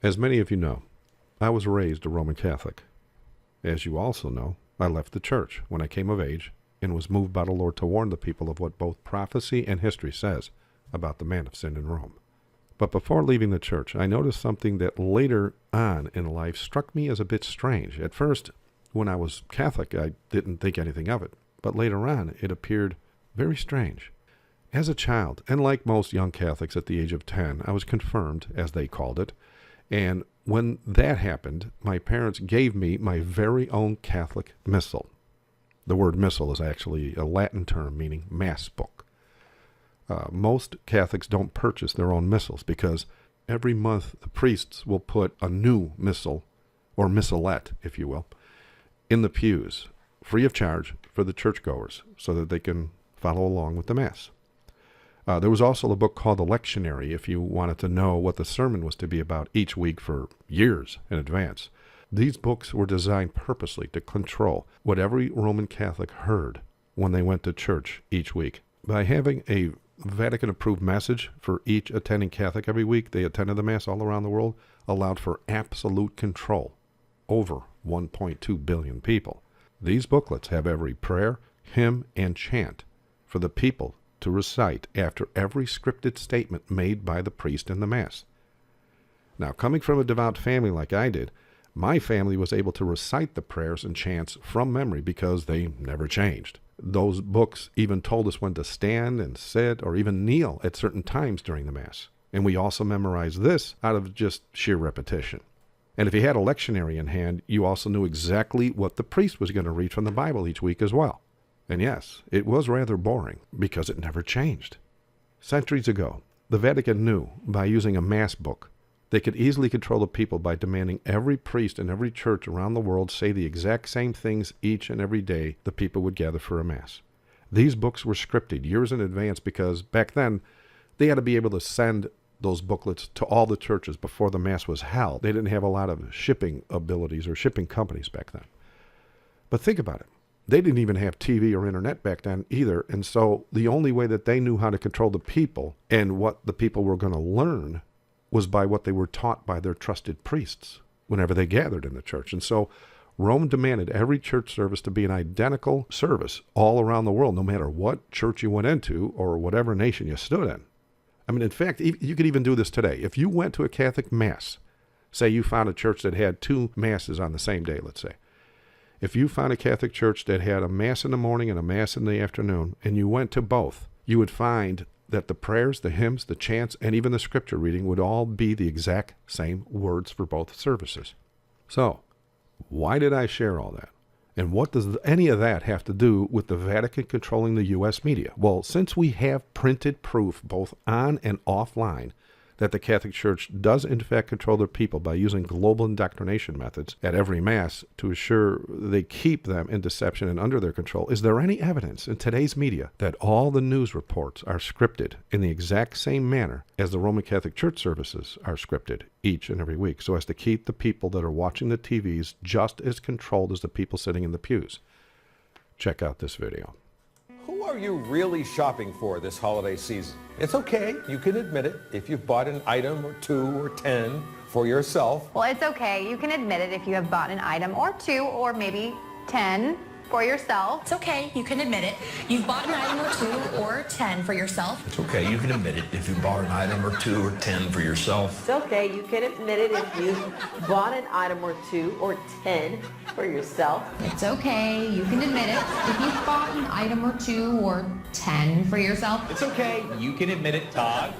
As many of you know, I was raised a Roman Catholic. As you also know, I left the church when I came of age and was moved by the Lord to warn the people of what both prophecy and history says about the man of sin in Rome. But before leaving the church, I noticed something that later on in life struck me as a bit strange. At first, when I was Catholic, I didn't think anything of it, but later on, it appeared very strange. As a child, and like most young Catholics at the age of 10, I was confirmed, as they called it, and when that happened, my parents gave me my very own Catholic missal. The word missal is actually a Latin term meaning mass book. Most Catholics don't purchase their own missals because every month the priests will put a new missal, or missalette, if you will, in the pews, free of charge for the churchgoers so that they can follow along with the Mass. There was also a book called the Lectionary if you wanted to know what the sermon was to be about each week for years in advance. These books were designed purposely to control what every Roman Catholic heard when they went to church each week. By having a Vatican-approved message for each attending Catholic every week they attended the Mass all around the world, allowed for absolute control over 1.2 billion people. These booklets have every prayer, hymn, and chant for the people to recite after every scripted statement made by the priest in the Mass. Now, coming from a devout family like I did, my family was able to recite the prayers and chants from memory because they never changed. Those books even told us when to stand and sit or even kneel at certain times during the Mass. And we also memorized this out of just sheer repetition. And if you had a lectionary in hand, you also knew exactly what the priest was going to read from the Bible each week as well. And yes, it was rather boring because it never changed. Centuries ago, the Vatican knew by using a Mass book, they could easily control the people by demanding every priest in every church around the world say the exact same things each and every day the people would gather for a Mass. These books were scripted years in advance because back then they had to be able to send those booklets to all the churches before the Mass was held. They didn't have a lot of shipping abilities or shipping companies back then. But think about it. They didn't even have TV or internet back then either, and so the only way that they knew how to control the people and what the people were going to learn was by what they were taught by their trusted priests whenever they gathered in the church. And so Rome demanded every church service to be an identical service all around the world, no matter what church you went into or whatever nation you stood in. I mean, in fact, you could even do this today. If you went to a Catholic Mass, say you found a church that had two Masses on the same day, let's say. If you found a Catholic church that had a Mass in the morning and a Mass in the afternoon, and you went to both, you would find that the prayers, the hymns, the chants, and even the scripture reading would all be the exact same words for both services. So, why did I share all that? And what does any of that have to do with the Vatican controlling the US media? Well, since we have printed proof both on and offline that the Catholic Church does in fact control their people by using global indoctrination methods at every Mass to assure they keep them in deception and under their control, is there any evidence in today's media that all the news reports are scripted in the exact same manner as the Roman Catholic Church services are scripted each and every week, so as to keep the people that are watching the TVs just as controlled as the people sitting in the pews? Check out this video. Who are you really shopping for this holiday season? It's okay, you can admit it, if you've bought an item or 2 or 10 for yourself. Well, it's okay, you can admit it if you have bought an item or 2 or maybe 10 for yourself. It's okay, you can admit it. You've bought an item or 2 or 10 for yourself. It's okay, you can admit it if you bought an item or 2 or 10 for yourself. It's okay, you can admit it if you bought an item or 2 or 10 for yourself. It's okay, you can admit it if you've bought an item or 2 or 10 for yourself. It's okay, you can admit it, Todd.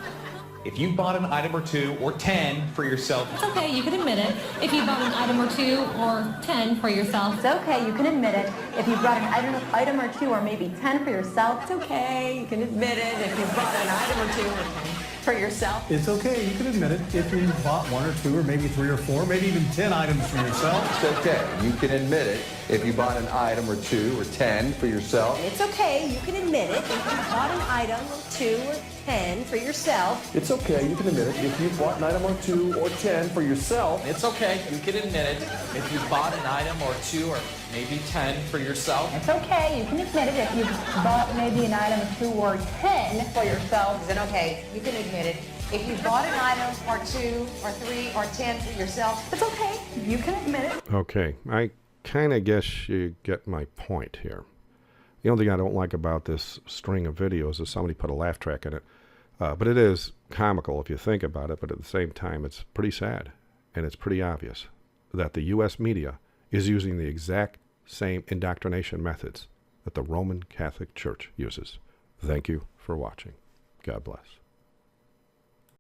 If you bought an item or 2 or 10 for yourself. It's okay, you can admit it if you bought an item or 2 or 10 for yourself. It's okay, you can admit it if you brought an item or 2 or maybe 10 for yourself. It's okay, you can admit it if you bought an item or 2 or 10 for yourself. It's okay, you can admit it if you bought 1 or 2 or maybe 3 or 4, maybe even 10 items for yourself. It's okay, you can admit it if you bought an item or 2 or 10 for yourself. It's okay, you can admit it if you bought an item or 2 or 10 for yourself. It's okay, you can admit it if you bought an item or 2 or 10 for yourself. It's okay, you can admit it if you bought an item or 2 or maybe 10 for yourself. It's okay, you can admit it if you bought maybe an item 2 or 10 for yourself. Then okay, you can admit it If you bought an item or 2 or 3 or 10 for yourself, it's okay. You can admit it. Okay, I kind of guess you get my point here. The only thing I don't like about this string of videos is somebody put a laugh track in it. But it is comical if you think about it, but at the same time, it's pretty sad, and it's pretty obvious that the U.S. media is using the exact same indoctrination methods that the Roman Catholic Church uses. Thank you for watching. God bless.